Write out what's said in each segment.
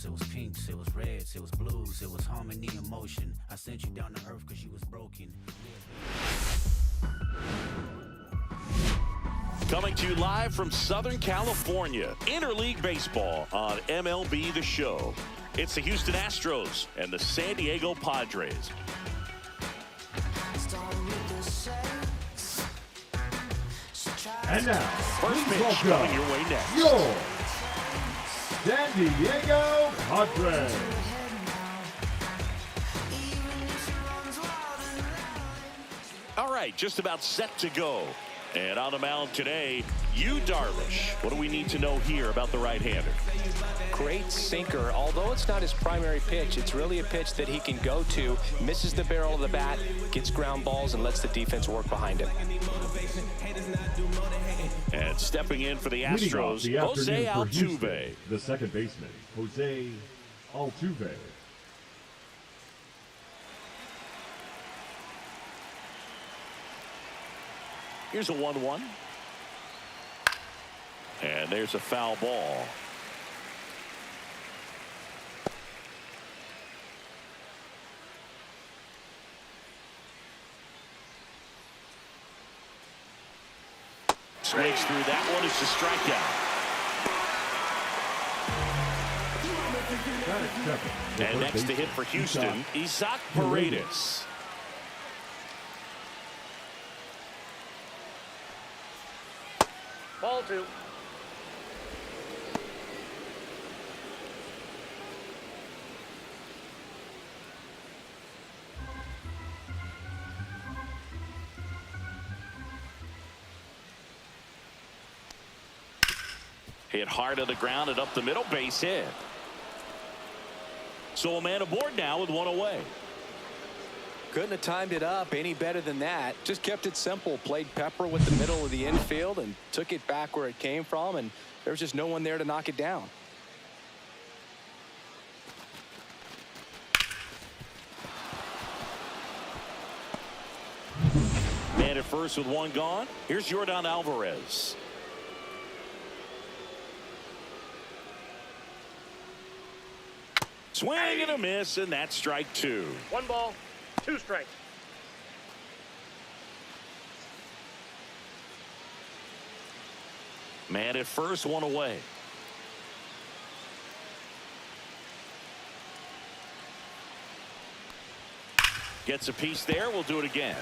it was pinks, it was reds, it was blues, it was harmony and motion. I sent you down to earth because you was broken. Coming to you live from Southern California, Interleague Baseball on MLB The Show. It's the Houston Astros and the San Diego Padres. And now, first pitch coming your way next. Your San Diego Padres. All right, just about set to go. And on the mound today, Yu Darvish. What do we need to know here about the right-hander? Great sinker. Although it's not his primary pitch, it's really a pitch that he can go to, misses the barrel of the bat, gets ground balls, and lets the defense work behind him. And stepping in for the Astros, Jose Altuve. The second baseman, Jose Altuve. Here's a 1-1. And there's a foul ball. Swings through that one. It's a strikeout. And next to hit for Houston, Isaac Paredes. Ball two. Hit hard on the ground and up the middle, base hit. So a man aboard now with one away. Couldn't have timed it up any better than that. Just kept it simple. Played pepper with the middle of the infield and took it back where it came from, and there was just no one there to knock it down. Man at first with one gone. Here's Yordan Alvarez. Swing and a miss, and that's strike two. 1 ball, 2 strikes. Man at first, one away. Gets a piece there. We'll do it again.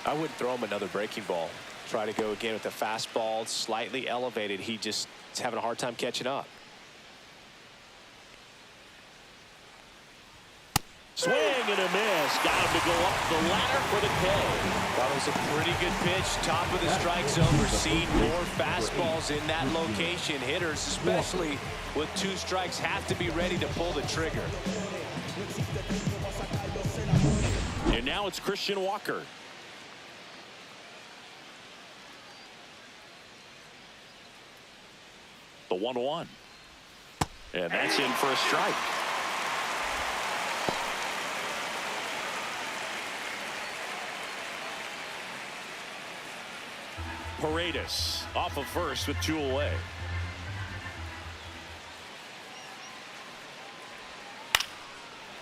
I wouldn't throw him another breaking ball. Try to go again with the fastball, slightly elevated. He just is having a hard time catching up. Swing and a miss. Got him to go up the ladder for the K. That was a pretty good pitch. Top of the strike zone. We're seeing more fastballs in that location. Hitters, especially with 2 strikes, have to be ready to pull the trigger. And now it's Christian Walker. The 1-1. And that's in for a strike. Paredes off of first with 2 away.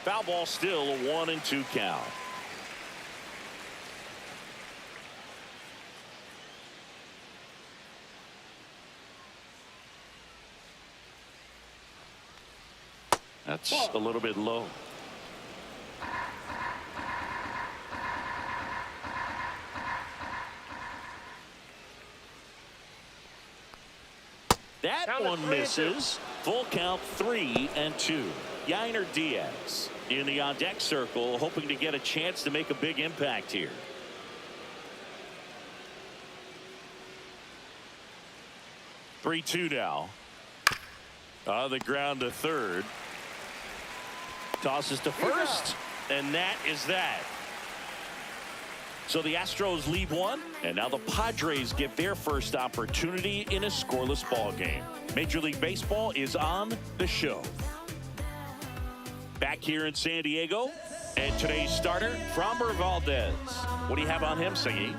Foul ball, still a 1-2 count. That's a little bit low. That one misses. Full count, 3-2. Yainer Diaz in the on-deck circle, hoping to get a chance to make a big impact here. (3-2) now. On the ground to third. Tosses to first, and that is that. So the Astros lead one, and now the Padres get their first opportunity in a scoreless ball game. Major League Baseball is on the show. Back here in San Diego, and today's starter, Framber Valdez. What do you have on him, Singy?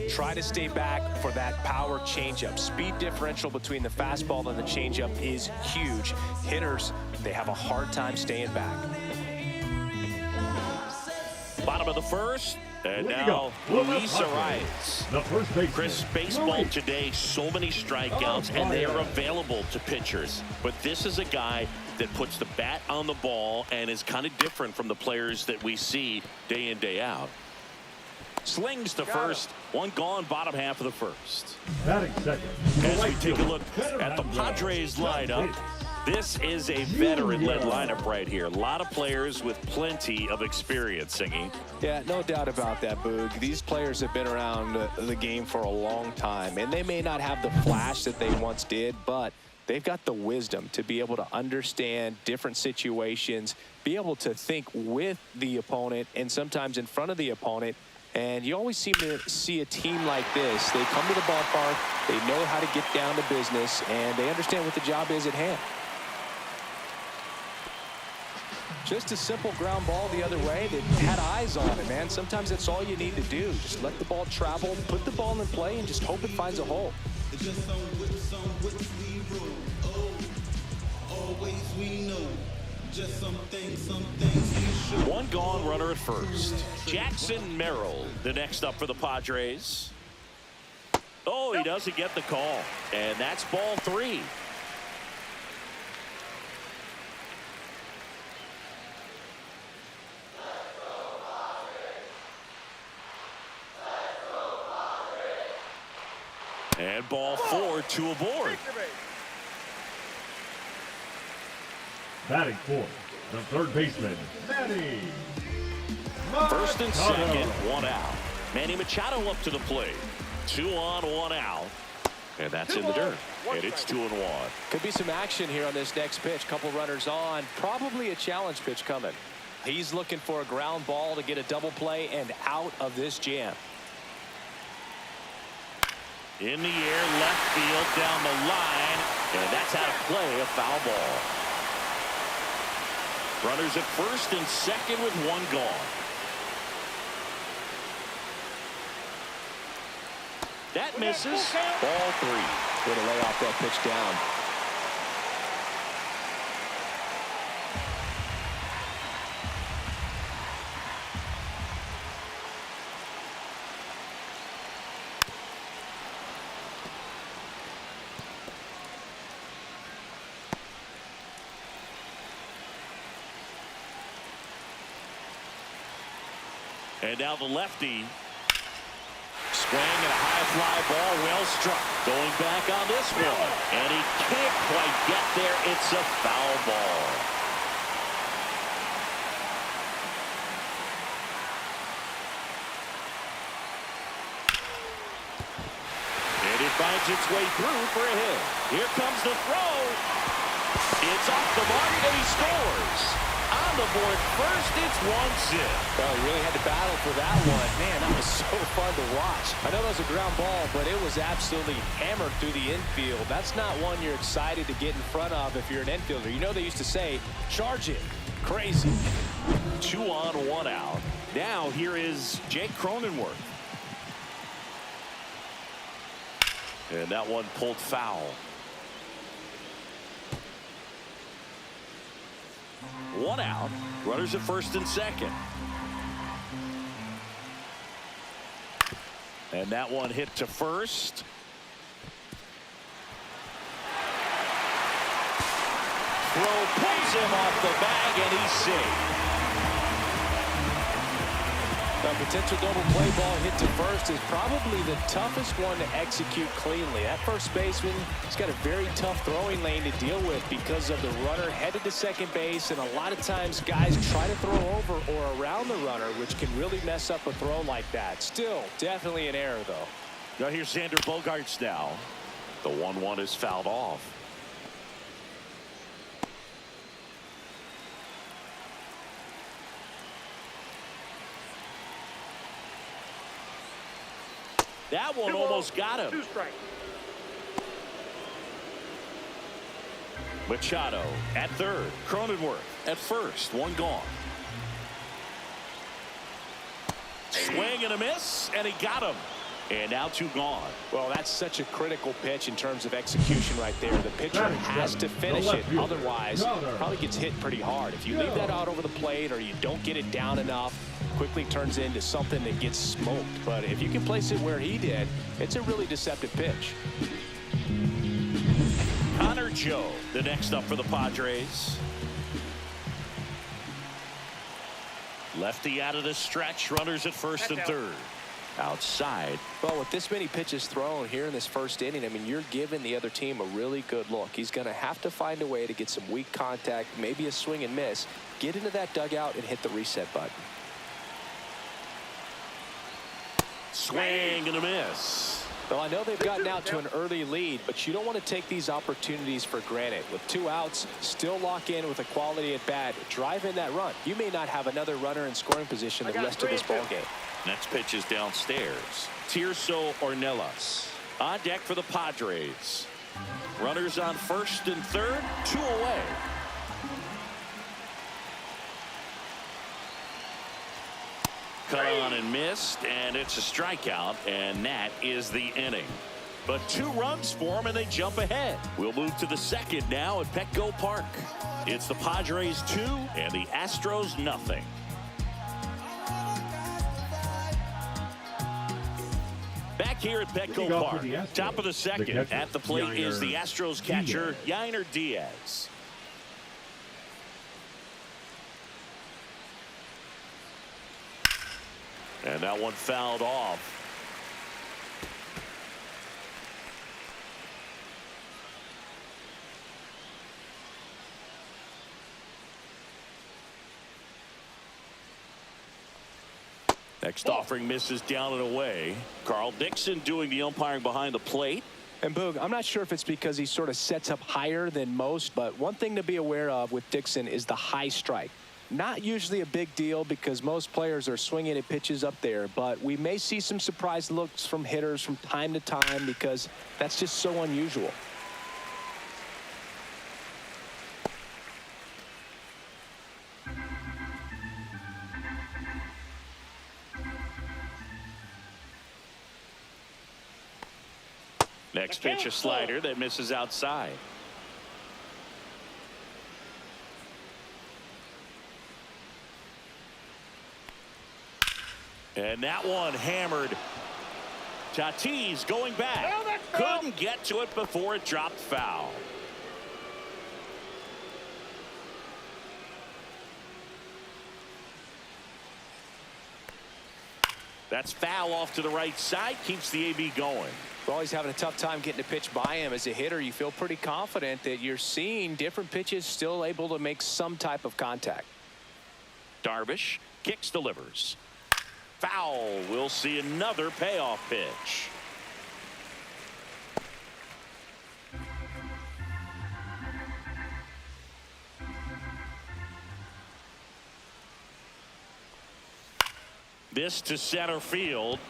Try to stay back for that power changeup. Speed differential between the fastball and the changeup is huge. Hitters They have a hard time staying back. Bottom of the first. And Here we now go. Luis Arias. The first baseman. Chris, baseball today, so many strikeouts, and they are available to pitchers. But this is a guy that puts the bat on the ball and is kind of different from the players that we see day in, day out. Slings to first. One gone, bottom half of the first. Batting second. As we take a look at the Padres lineup, this is a veteran-led lineup right here. A lot of players with plenty of experience, Singy. Yeah, no doubt about that, Boog. These players have been around the game for a long time, and they may not have the flash that they once did, but they've got the wisdom to be able to understand different situations, be able to think with the opponent and sometimes in front of the opponent. And you always seem to see a team like this. They come to the ballpark, they know how to get down to business, and they understand what the job is at hand. Just a simple ground ball the other way that had eyes on it, man. Sometimes that's all you need to do. Just let the ball travel, put the ball in play, and just hope it finds a hole. One gone, runner at first. Jackson Merrill, the next up for the Padres. Oh, he doesn't get the call. And that's ball 3. And ball 4, 2 aboard. Batting fourth. The third baseman, Manny. First and second, 1 out. Manny Machado up to the plate. 2 on, 1 out. And that's in the dirt. And it's 2-1. Could be some action here on this next pitch. Couple runners on. Probably a challenge pitch coming. He's looking for a ground ball to get a double play and out of this jam. In the air, left field, down the line. And that's out of play, a foul ball. Runners at first and second with 1 gone. That misses. Ball 3. Way to lay off that pitch down. And now the lefty. Swing and a high fly ball, well struck. Going back on this one. And he can't quite get there. It's a foul ball. And it finds its way through for a hit. Here comes the throw. It's off the mark and he scores. On the board first, it's 1-0. Well, he really had to battle for that one. Man, that was so fun to watch. I know that was a ground ball, but it was absolutely hammered through the infield. That's not one you're excited to get in front of if you're an infielder. You know they used to say, charge it. Crazy. 2 on, 1 out. Now here is Jake Cronenworth. And that one pulled foul. 1 out. Runners at first and second. And that one hit to first. Throw pulls him off the bag and he's safe. A potential double play ball hit to first is probably the toughest one to execute cleanly. That first baseman has got a very tough throwing lane to deal with because of the runner headed to second base, and a lot of times guys try to throw over or around the runner, which can really mess up a throw like that. Still, definitely an error, though. Now here's Xander Bogaerts now. The 1-1 is fouled off. That one almost got him. 2 strikes. Machado at third. Cronenworth at first. 1 gone. Swing and a miss, and he got him. And now 2 gone. Well, that's such a critical pitch in terms of execution right there. The pitcher has to finish it. Otherwise, probably gets hit pretty hard. If you leave that out over the plate or you don't get it down enough, quickly turns into something that gets smoked. But if you can place it where he did, it's a really deceptive pitch. Connor Joe, the next up for the Padres. Lefty out of the stretch. Runners at first and third. Outside. Well, with this many pitches thrown here in this first inning, I mean, you're giving the other team a really good look. He's going to have to find a way to get some weak contact, maybe a swing and miss, get into that dugout and hit the reset button. Swing and a miss. Well, I know they've gotten out to an early lead, but you don't want to take these opportunities for granted. With 2 outs, still lock in with a quality at bat, drive in that run. You may not have another runner in scoring position the rest of this ball game. Next pitch is downstairs. Tirso Ornelas on deck for the Padres. Runners on first and third, 2 away. Cut on and missed, and it's a strikeout, and that is the inning. But 2 runs for them, and they jump ahead. We'll move to the second now at Petco Park. It's the Padres 2 and the Astros nothing. Back here at Petco Park, top of the second. At the plate is the Astros catcher, Yainer Diaz. And that one fouled off. Next offering misses down and away. Carl Dixon doing the umpiring behind the plate. And Boog, I'm not sure if it's because he sort of sets up higher than most, but one thing to be aware of with Dixon is the high strike. Not usually a big deal because most players are swinging at pitches up there, but we may see some surprise looks from hitters from time to time because that's just so unusual. Next pitch, a slider that misses outside. And that one hammered. Tatis going back. Couldn't get to it before it dropped foul. That's foul off to the right side. Keeps the AB going. Well, he's having a tough time getting a pitch by him. As a hitter, you feel pretty confident that you're seeing different pitches still able to make some type of contact. Darvish kicks, delivers. Foul. We'll see another payoff pitch. This to center field.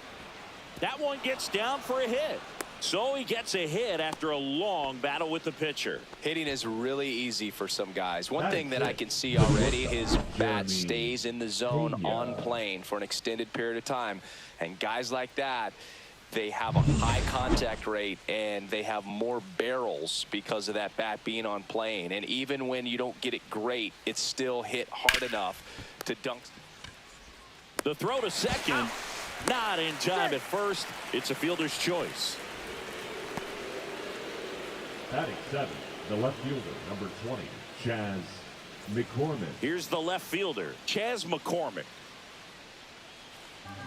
That one gets down for a hit. So he gets a hit after a long battle with the pitcher. Hitting is really easy for some guys. One thing that I can see already, his bat stays in the zone on plane for an extended period of time. And guys like that, they have a high contact rate and they have more barrels because of that bat being on plane. And even when you don't get it great, it's still hit hard enough to dunk. The throw to second, not in time at first. It's a fielder's choice. Batting 7, the left fielder, number 20, Chaz McCormick. Here's the left fielder, Chaz McCormick.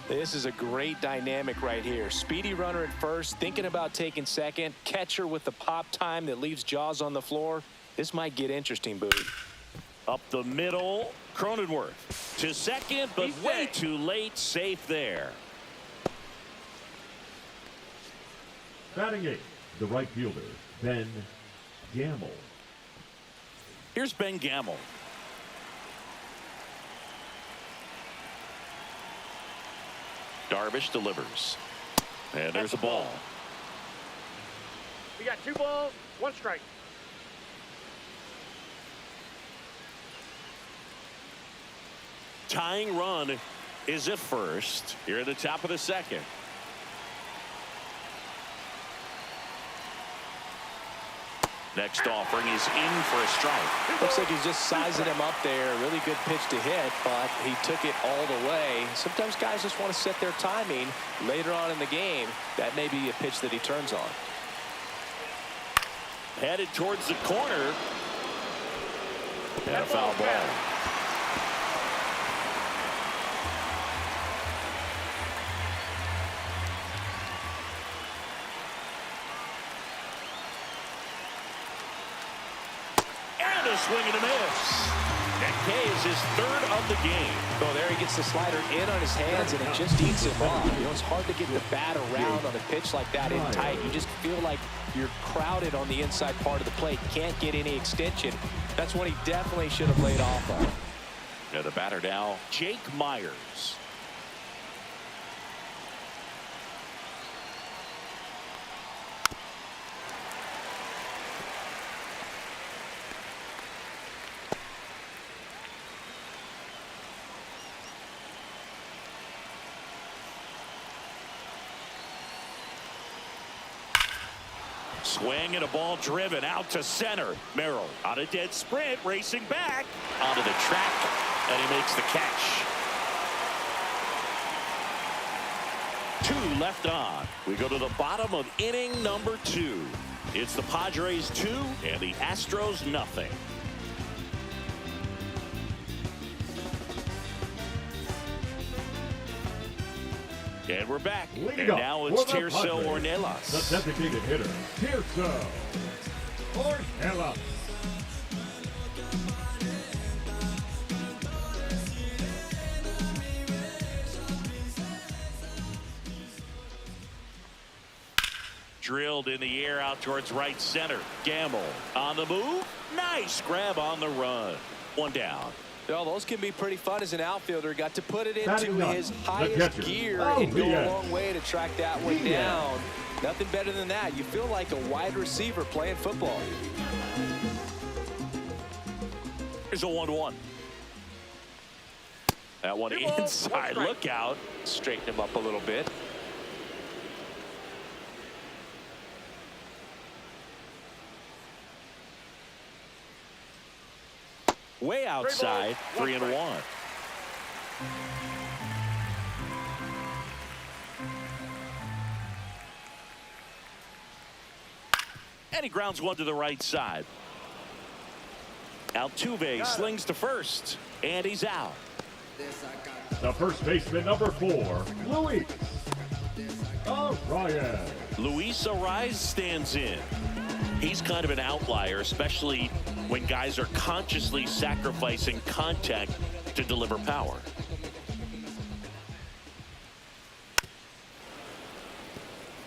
This is a great dynamic right here. Speedy runner at first, thinking about taking second. Catcher with the pop time that leaves Jaws on the floor. This might get interesting, Boog. Up the middle, Cronenworth to second, but way too late. Safe there. Batting 8, the right fielder, Ben Gamble. Here's Ben Gamble. Darvish delivers. And there's a ball. We got 2 balls, 1 strike. Tying run is at first here at the top of the second. Next offering is in for a strike. Looks like he's just sizing him up there. Really good pitch to hit, but he took it all the way. Sometimes guys just want to set their timing later on in the game. That may be a pitch that he turns on. Headed towards the corner. And a foul ball. And a swing and a miss. And K is his third of the game. Oh, there he gets the slider in on his hands, and it just eats him off. You know, it's hard to get the bat around on a pitch like that in tight. You just feel like you're crowded on the inside part of the plate. Can't get any extension. That's what he definitely should have laid off on. Yeah, the batter now, Jake Myers. Swing and a ball driven out to center. Merrill on a dead sprint, racing back onto the track, and he makes the catch. 2 left on. We go to the bottom of inning number 2. It's the Padres 2 and the Astros nothing. And we're back. And now it's Tirso Ornelas. The designated hitter, Tirso Ornelas. Drilled in the air out towards right center. Gamble on the move. Nice grab on the run. 1 down. Well, those can be pretty fun as an outfielder. Got to put it into his highest catcher. gear Oh, and go yes. a long way to track that one Yes. down. Nothing better than that. You feel like a wide receiver playing football. Here's a 1-1. That one inside. Look out. Straighten him up a little bit. Way outside. 3-1. And he grounds one to the right side. Altuve slings to first, and he's out. The first baseman, number 4, Luis Arraez. Luis Arraez stands in. He's kind of an outlier, especially when guys are consciously sacrificing contact to deliver power.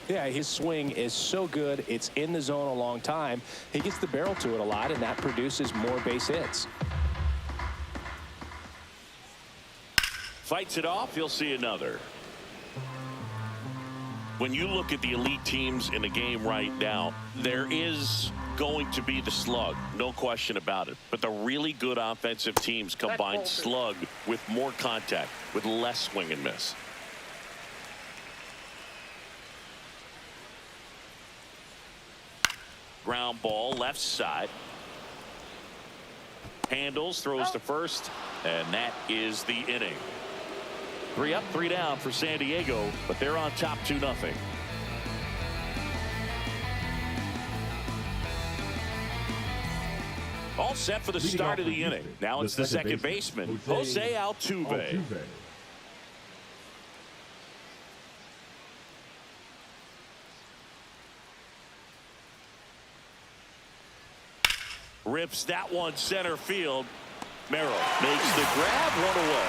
Yeah, his swing is so good. It's in the zone a long time. He gets the barrel to it a lot, and that produces more base hits. Fights it off. You'll see another. When you look at the elite teams in the game right now, there is going to be the slug, no question about it. But the really good offensive teams combine slug with more contact, with less swing and miss. Ground ball, left side. Handles, throws to first, and that is the inning. 3 up, 3 down for San Diego, but they're on top 2-0. All set for the start of the inning. Now it's the second baseman, Jose Altuve. Rips that one center field. Merrill makes the grab, run away.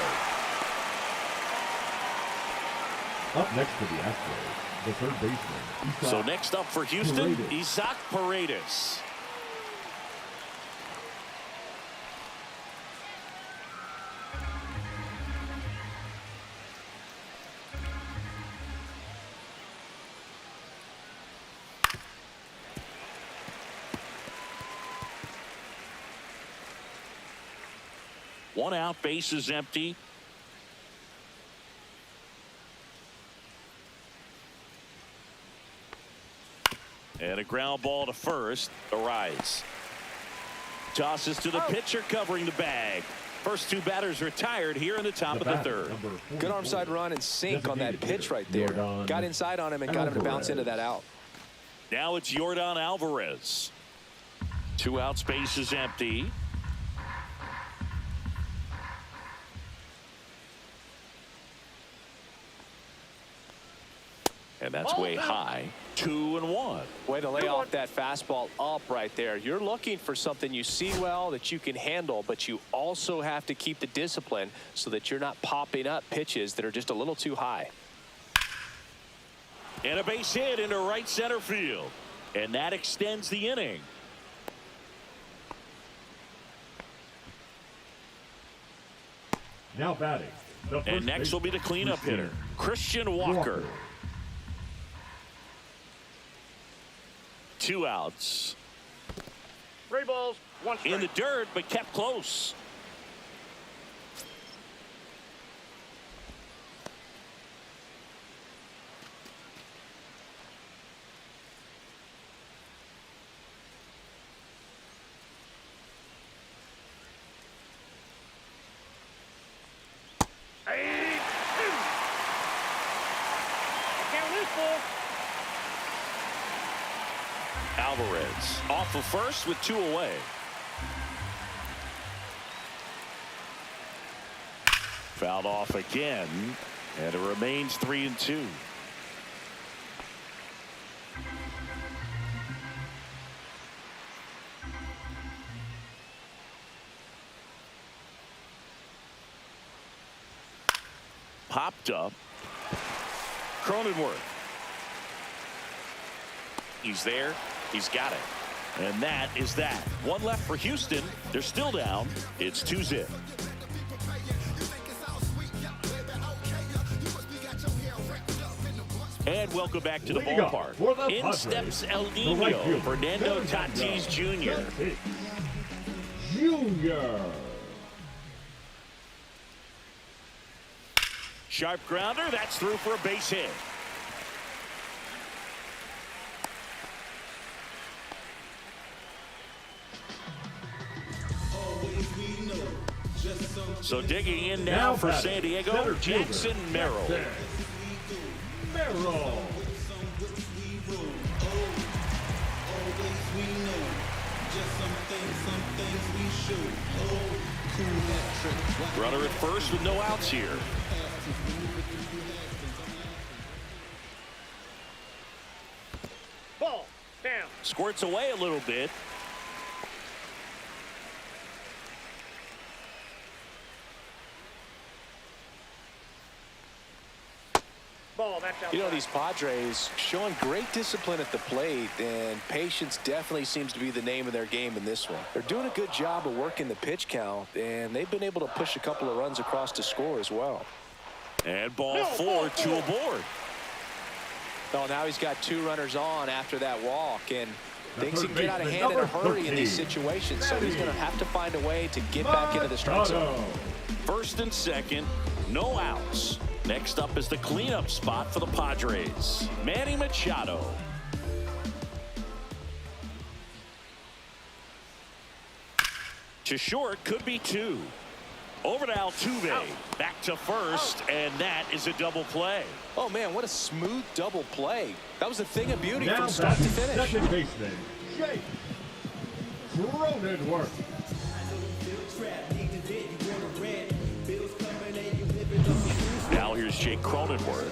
Up next for the Astros, the third baseman. So next up for Houston, Isaac Paredes. One out, base is empty. And a ground ball to first. Arise. Tosses to the pitcher covering the bag. First two batters retired here in the top of the third. Good arm side run and sink on that pitch right there. Got inside on him and got him to bounce into that out. Now it's Yordan Alvarez. 2 outs, base is empty. And that's way high. 2-1. Way to lay off that fastball up right there. You're looking for something you see well that you can handle, but you also have to keep the discipline so that you're not popping up pitches that are just a little too high. And a base hit into right center field. And that extends the inning. Now batting. And next will be the cleanup hitter, Christian Walker. 2 outs. 3 balls, 1 strike. In the dirt, but kept close. Count is full. Alvarez off of first with 2 away. Fouled off again, and it remains 3-2. Popped up. Cronenworth. He's there. He's got it. And that is that. 1 left for Houston. They're still down. It's 2-0. And welcome back to the ballpark. In steps El Nino, Fernando Tatis Jr. Sharp grounder. That's through for a base hit. So digging in now for San Diego, Jackson Merrill. Runner at first with no outs here. Ball, down. Squirts away a little bit. Ball, that's outside. You know, these Padres showing great discipline at the plate, and patience definitely seems to be the name of their game in this one. They're doing a good job of working the pitch count, and they've been able to push a couple of runs across to score as well. And ball 4, 2 aboard. Oh, now he's got 2 runners on after that walk, and things can get out of hand in a hurry in these situations, so he's going to have to find a way to get back into the strike zone. First and second, no outs. Next up is the cleanup spot for the Padres. Manny Machado. To short, could be 2. Over to Altuve. Back to first, and that is a double play. Oh, man, what a smooth double play. That was a thing of beauty Now from start to finish. Second baseman, Jake Cronenworth. Now here's Jake Cronenworth.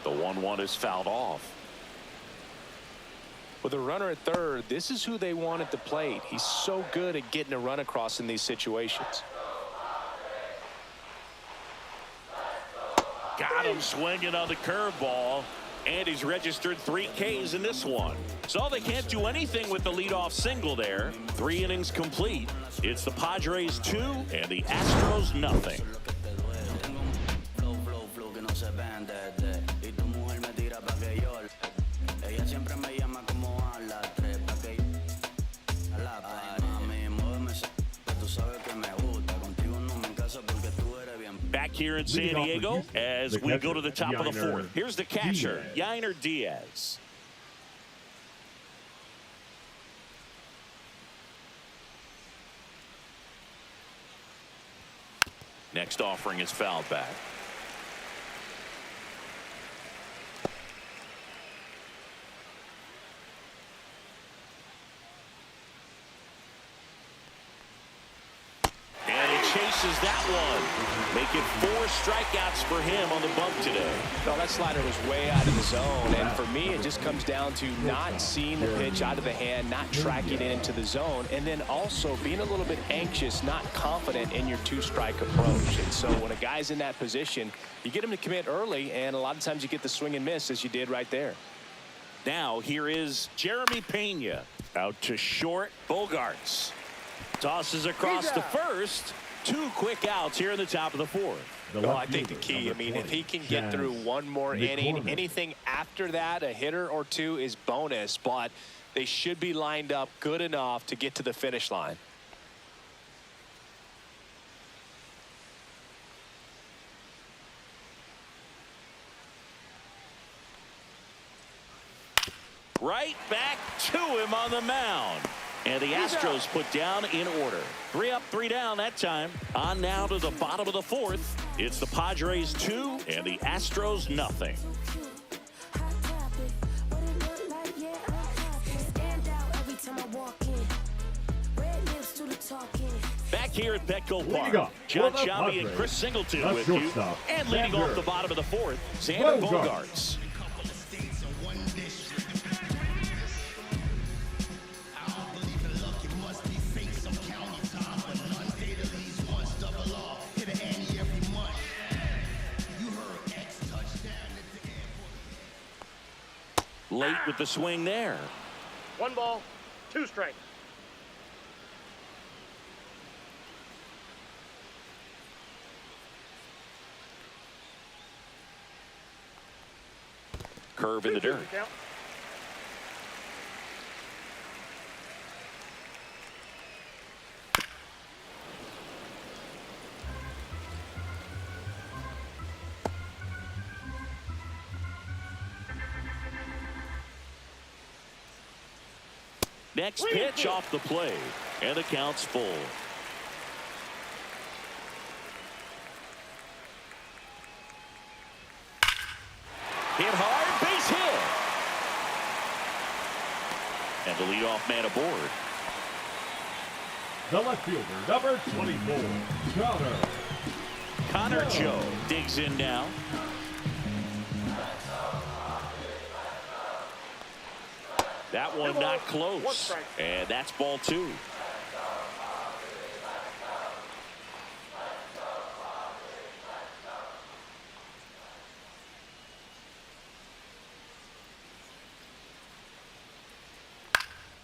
The 1-1 is fouled off. With a runner at third, this is who they want at the plate. He's so good at getting a run across in these situations. Got him swinging on the curveball. And he's registered 3 Ks in this one. So they can't do anything with the leadoff single there. 3 innings complete. It's the Padres 2 and the Astros nothing. Back here in San Leading off for Diego Houston, as the we go catcher, to the top of the Yainer fourth. Here's the catcher, Diaz. Yainer Diaz. Next offering is fouled back. And he chases that one. Making 4 strikeouts for him on the bump today. No, that slider was way out of the zone. And for me, it just comes down to not seeing the pitch out of the hand, not tracking it into the zone, and then also being a little bit anxious, not confident in your 2-strike approach. And so when a guy's in that position, you get him to commit early, and a lot of times you get the swing and miss as you did right there. Now here is Jeremy Pena. Out to short. Bogarts tosses across to first. 2 quick outs here in the top of the fourth. Well, I think the key, I mean, if he can get through one more inning, anything after that, a hitter or 2 is bonus, but they should be lined up good enough to get to the finish line. Right back to him on the mound. And the Astros put down in order. 3 up, 3 down that time. On now to the bottom of the fourth. It's the Padres 2 and the Astros nothing. Back here at Petco Park, John Sciambi and Chris Singleton with you. And leading off the bottom of the fourth, Xander Bogaerts. Late with the swing there. 1 ball, 2 strikes. Curve in the dirt. Count. Next pitch off the plate, and the count's full. Hit hard, base hit. And the leadoff man aboard. The left fielder, number 24, Connor Joe digs in now. That one not close. And that's ball 2.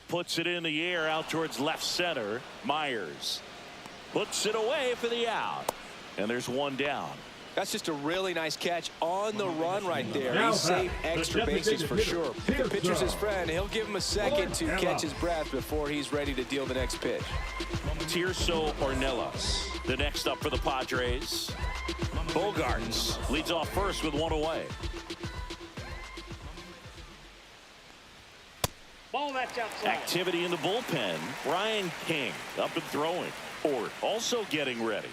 Puts it in the air out towards left center. Myers puts it away for the out. And there's 1 down. That's just a really nice catch on the run right there. He saved extra bases for sure. The pitcher's his friend. He'll give him a second to catch his breath before he's ready to deal the next pitch. Tirso Ornelas, the next up for the Padres. Bogarts leads off first with 1 away. Ball that's outside. Activity in the bullpen. Ryan King up and throwing. Ford also getting ready.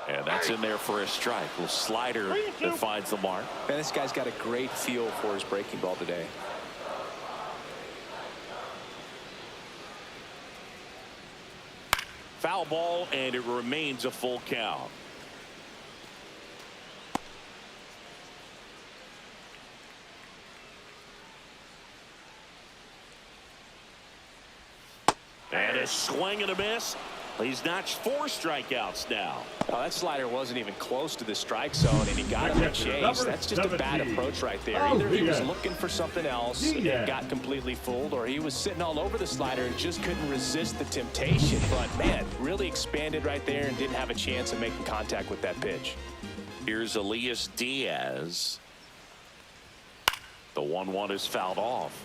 And that's in there for a strike. Little slider that finds the mark. Man, this guy's got a great feel for his breaking ball today. Foul ball, and it remains a full count. And a swing and a miss. He's notched 4 strikeouts now. Oh, that slider wasn't even close to the strike zone, and he got him a chase. That's just a bad approach right there. Either he was looking for something else and got completely fooled, or he was sitting all over the slider and just couldn't resist the temptation. But, man, really expanded right there and didn't have a chance of making contact with that pitch. Here's Elias Diaz. The 1-1 is fouled off.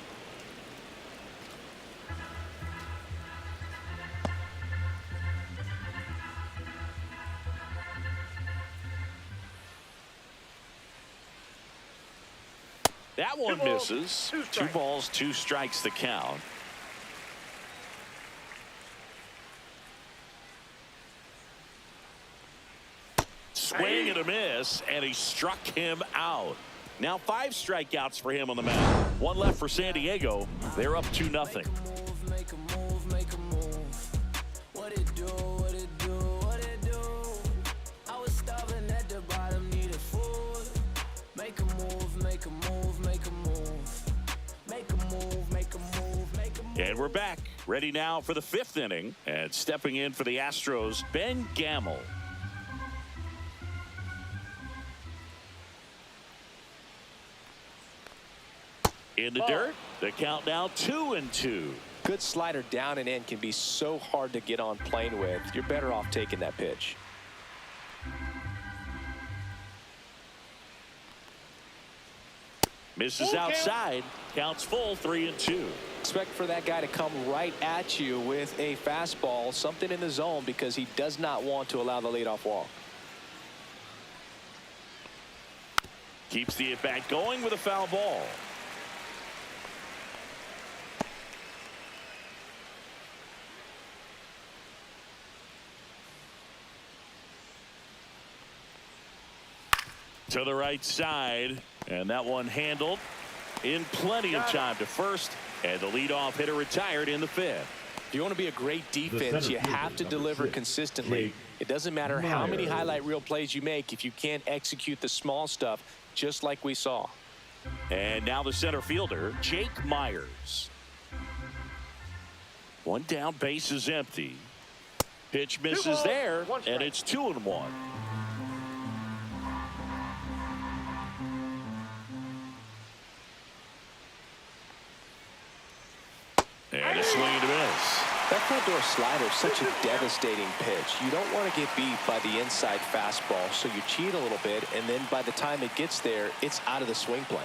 That one misses. 2 balls, 2 strikes the count. Swing and a miss, and he struck him out. Now 5 strikeouts for him on the mound. 1 left for San Diego. They're up 2-0. And we're back, ready now for the 5th inning. And stepping in for the Astros, Ben Gamel. In the dirt, the count now 2-2. Good slider down and in can be so hard to get on plane with. You're better off taking that pitch. Misses outside. Counts full, 3-2. Expect for that guy to come right at you with a fastball, something in the zone, because he does not want to allow the leadoff walk. Keeps the at-bat going with a foul ball. To the right side, and that one handled in plenty of time to first, and the leadoff hitter retired in the 5th. If you want to be a great defense, you have to deliver consistently. It doesn't matter how many highlight reel plays you make if you can't execute the small stuff, just like we saw. And now the center fielder, Jake Myers. 1 down, base is empty. Pitch misses there, and it's 2-1. And a swing and a miss. That front door slider is such a devastating pitch. You don't want to get beat by the inside fastball, so you cheat a little bit, and then by the time it gets there, it's out of the swing plane.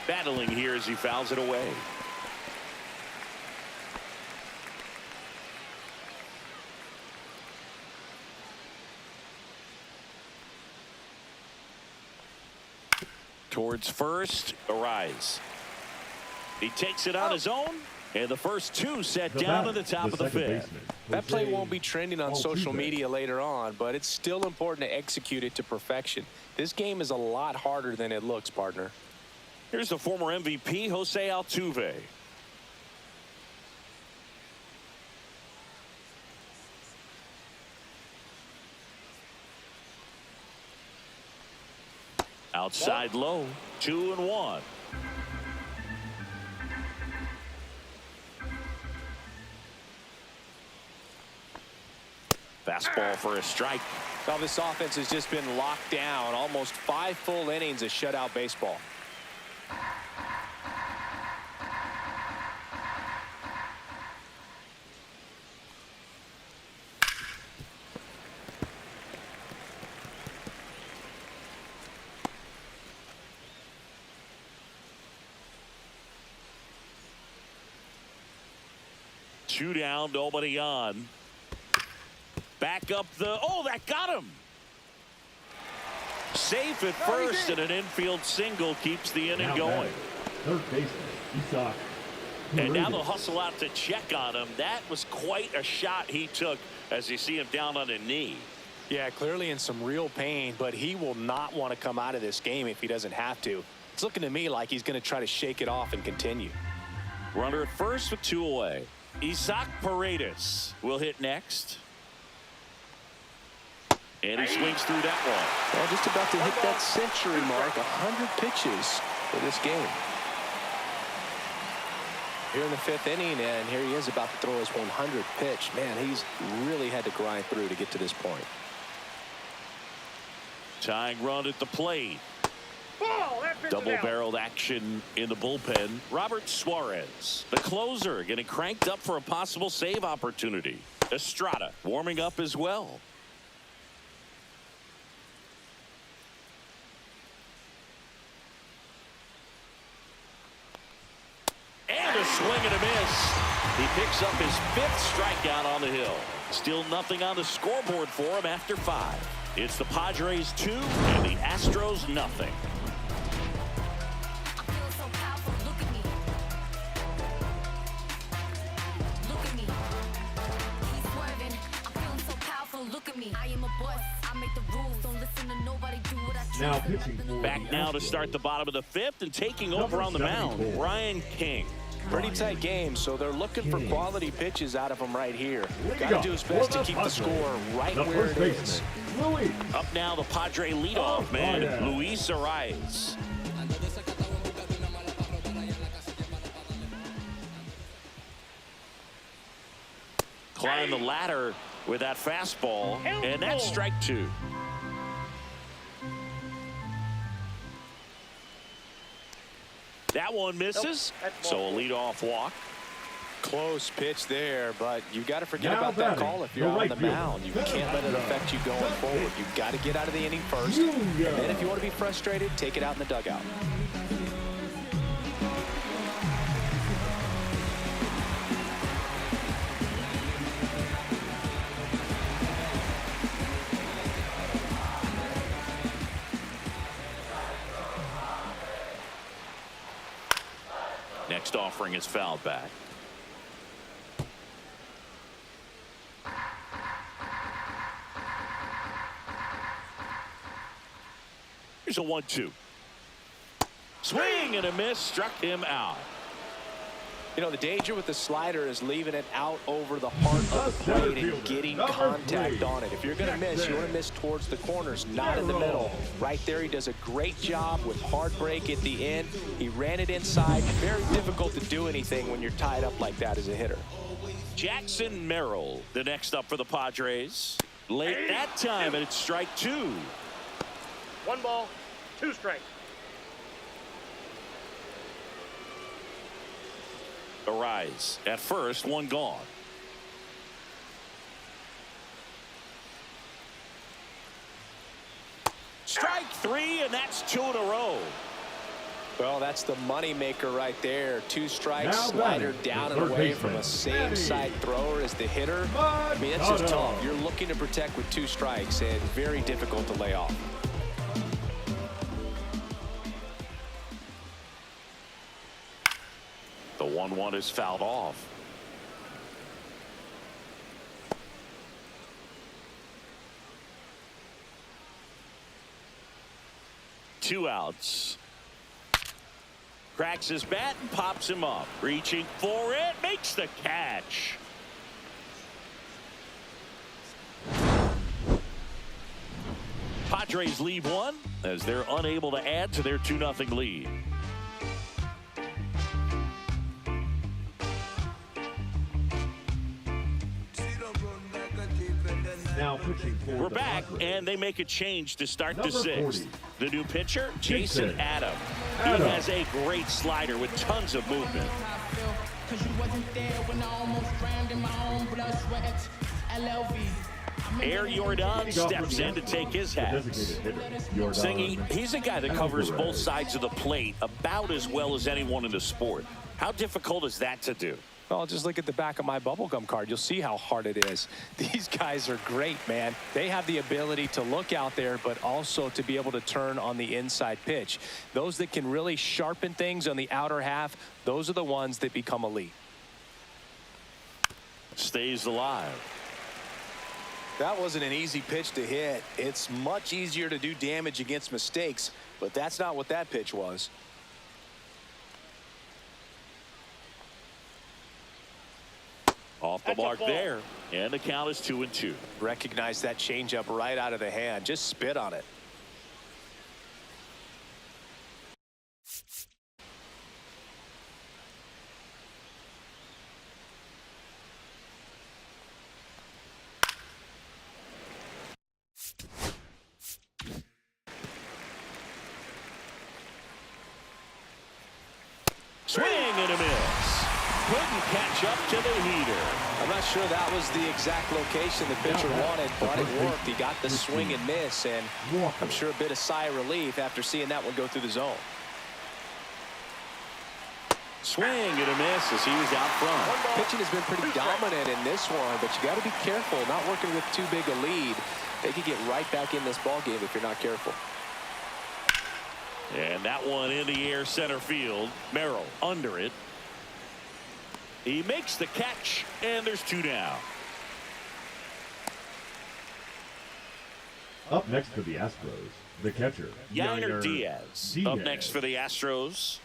Battling here as he fouls it away. Towards first, Arise. He takes it on his own, and the first 2 set down at the top of the 5th. That play won't be trending on social media later on, but it's still important to execute it to perfection. This game is a lot harder than it looks, partner. Here's the former MVP, Jose Altuve. Outside low, 2-1. Fastball for a strike. Well, this offense has just been locked down. Almost 5 full innings of shutout baseball. Two down, nobody on. Back up the, oh, that got him. Safe at first, and an infield single keeps the inning going. Third baseman, Isak. And now they'll hustle out to check on him. That was quite a shot he took as you see him down on a knee. Yeah, clearly in some real pain, but he will not want to come out of this game if he doesn't have to. It's looking to me like he's going to try to shake it off and continue. Runner at first with 2 away. Isaac Paredes will hit next. And he swings through that one. Well, just about to hit that century mark, 100 pitches for this game. Here in the 5th inning, and here he is about to throw his 100th pitch. Man, he's really had to grind through to get to this point. Tying run at the plate. Double-barreled action in the bullpen. Robert Suarez, the closer, getting cranked up for a possible save opportunity. Estrada warming up as well. picks up his 5th strikeout on the hill. Still nothing on the scoreboard for him after 5. It's the Padres 2 and the Astros nothing. Now pitching for Back now to start the bottom of the 5th and taking over on the mound, Ryan King. Pretty tight game, so they're looking for quality pitches out of him right here. Got to do his best to keep the score right where it is. Up now, the Padre leadoff man, Luis Arias. Climb the ladder with that fastball, and that's strike 2. That one misses, so a leadoff walk. Close pitch there, but you got to forget about that call if you're on the mound. You can't let it affect you going forward. You've got to get out of the inning first, and then if you want to be frustrated, take it out in the dugout. Next offering is fouled back. Here's a 1-2. Swing and a miss, struck him out. You know, the danger with the slider is leaving it out over the heart of the plate and getting contact on it. If you're going to miss, you want to miss towards the corners, not in the middle. Right there, he does a great job with hard break at the end. He ran it inside. Very difficult to do anything when you're tied up like that as a hitter. Jackson Merrill, the next up for the Padres. Late that time, and it's strike 2. 1 ball, 2 strikes. Arise at first, 1 gone. Strike 3, and that's 2 in a row. Well, that's the money maker right there. 2 strikes, slider down and away from a same side thrower as the hitter. I mean, it's just tough. You're looking to protect with 2 strikes and very difficult to lay off. The 1-1 is fouled off. Two outs. Cracks his bat and pops him up. Reaching for it, makes the catch. Padres lead 1 as they're unable to add to their 2-0 lead. Now pitching for We're back, and they make a change to start the 6th. The new pitcher, Jason Adam. He has a great slider with tons of movement. Air Jordan steps in to take his hat. Singy, he's a guy that covers both sides of the plate about as well as anyone in the sport. How difficult is that to do? Well, just look at the back of my bubblegum card. You'll see how hard it is. These guys are great, man. They have the ability to look out there, but also to be able to turn on the inside pitch. Those that can really sharpen things on the outer half, those are the ones that become elite. Stays alive. That wasn't an easy pitch to hit. It's much easier to do damage against mistakes, but that's not what that pitch was. Off the mark there, and the count is 2-2. Recognize that changeup right out of the hand. Just spit on it. Swing and a miss. Couldn't catch up to the heater. I'm not sure that was the exact location the pitcher wanted, but it worked. He got the swing and miss, and I'm sure a bit of sigh of relief after seeing that one go through the zone. Swing and a miss as he was out front. Pitching has been pretty dominant in this one, but you got to be careful, not working with too big a lead. They could get right back in this ball game if you're not careful. And that one in the air center field. Merrill under it. He makes the catch, and there's 2 down. Up next for the Astros, the catcher, Yainer Diaz. Up next for the Astros.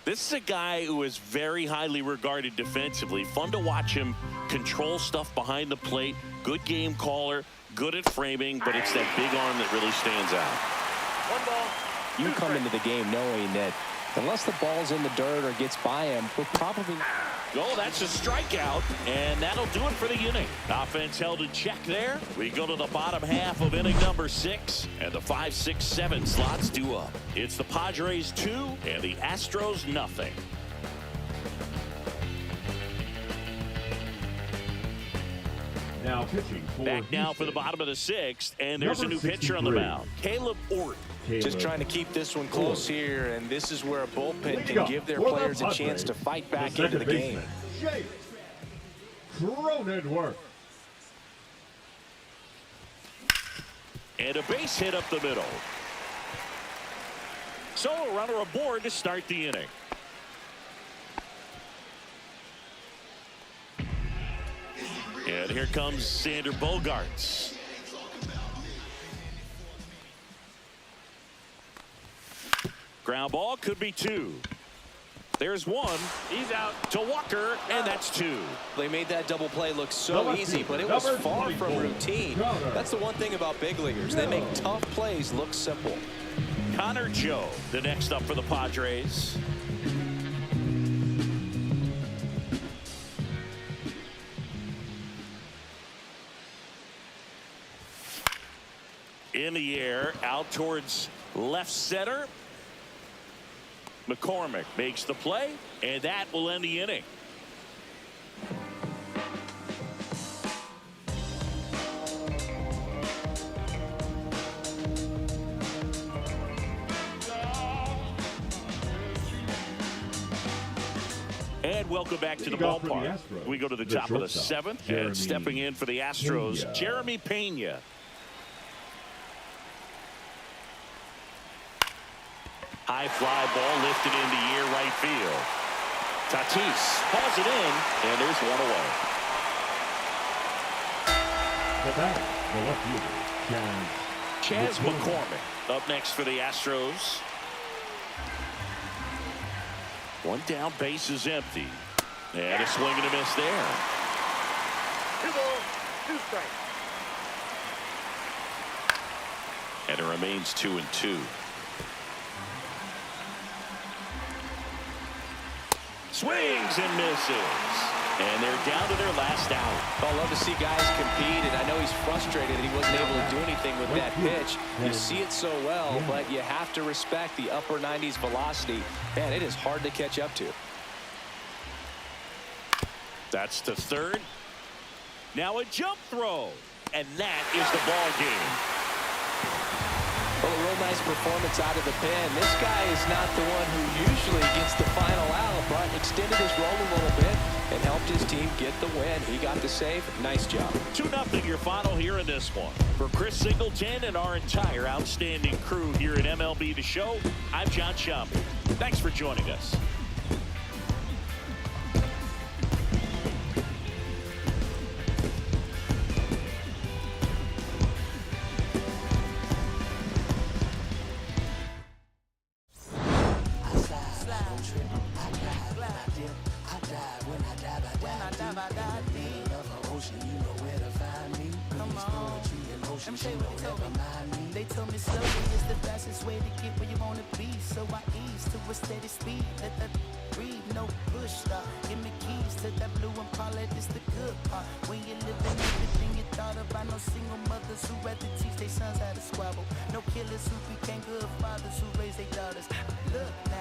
This is a guy who is very highly regarded defensively. Fun to watch him control stuff behind the plate. Good game caller, good at framing, but it's that big arm that really stands out. 1 ball. You come into the game knowing that unless the ball's in the dirt or gets by him, we're probably... Oh, that's a strikeout, and that'll do it for the inning. Offense held in check there. We go to the bottom half of inning number 6, and the 5, 6, 7 slots due up. It's the Padres 2 and the Astros nothing. Now pitching for Back now for the bottom of the 6th, and there's a new pitcher on the mound. Caleb Ort. Just trying to keep this one close here, and this is where a bullpen can give their players a chance to fight back into the game. Cronenworth. And a base hit up the middle. So a runner aboard to start the inning. And here comes Sander Bogaerts. Ground ball, could be 2. There's 1. He's out to Walker, and that's 2. They made that double play look so easy, but it was far from routine. That's the one thing about big leaguers. They make tough plays look simple. Connor Joe, the next up for the Padres. In the air, out towards left center. McCormick makes the play, and that will end the inning. And welcome back to the ballpark. We go to the top of the 7th, and stepping in for the Astros, Jeremy Pena. High fly ball lifted in the air right field. Tatis hauls it in, and there's 1 away. The batter, the left fielder, Chas McCormick up next for the Astros. 1 down, base is empty. And a swing and a miss there. 2 balls, 2 strikes. And it remains 2-2. Swings and misses. And they're down to their last out. I love to see guys compete, and I know he's frustrated that he wasn't able to do anything with that pitch. You see it so well, but you have to respect the upper 90s velocity. Man, it is hard to catch up to. That's to third. Now a jump throw. And that is the ball game. Well, a real nice performance out of the pen. This guy is not the one who usually gets the final out, but extended his role a little bit and helped his team get the win. He got the save. Nice job. 2-0 your final here in this one. For Chris Singleton and our entire outstanding crew here at MLB The Show, I'm John Shambi. Thanks for joining us. They told me slowly is the fastest way to get where you want to be. So I ease to a steady speed. Let that breathe, no push stop. Give me keys to that blue Impala. It's the good part. When you live in everything you thought about. No single mothers who rather teach their sons how to squabble. No killers who became good fathers who raised their daughters. Look now.